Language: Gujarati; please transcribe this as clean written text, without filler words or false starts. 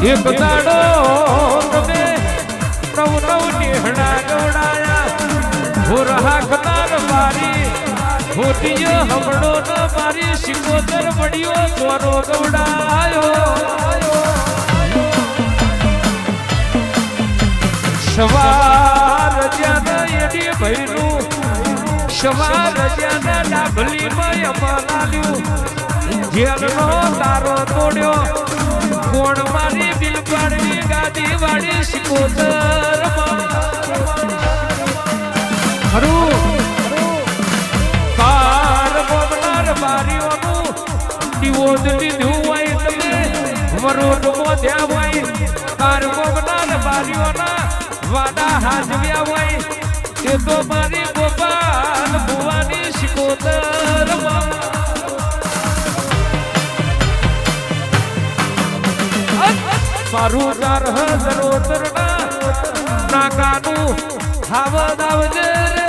એક દાડો તમે નવ નેહડા ગવડાયા હું હાકનાર મારી હોતીય હમણો ન મારી શિકોતર વડિયો ચોરો ગવડાયો સવાર જ્યાં એની ભૈરું સવાર જ્યાં ડાભલી માં અમલાલ્યું જેલનો તારો તોડ્યો કોણ મારી બિલ પાડવી ગાદી વાળી શિકોતર ખરું કાર બોબનાર બારીઓનું દીવોદ લીધું હોય તમે વરોડ મોધ્યા હોય કાર બોબનાર બારીઓના વાડા હાજવ્યા હોય એ તો મારી ગોપાલ ભુવાની શિકોતર મારું તાર હજરોતર નાકાનું હાવદ આવજે રે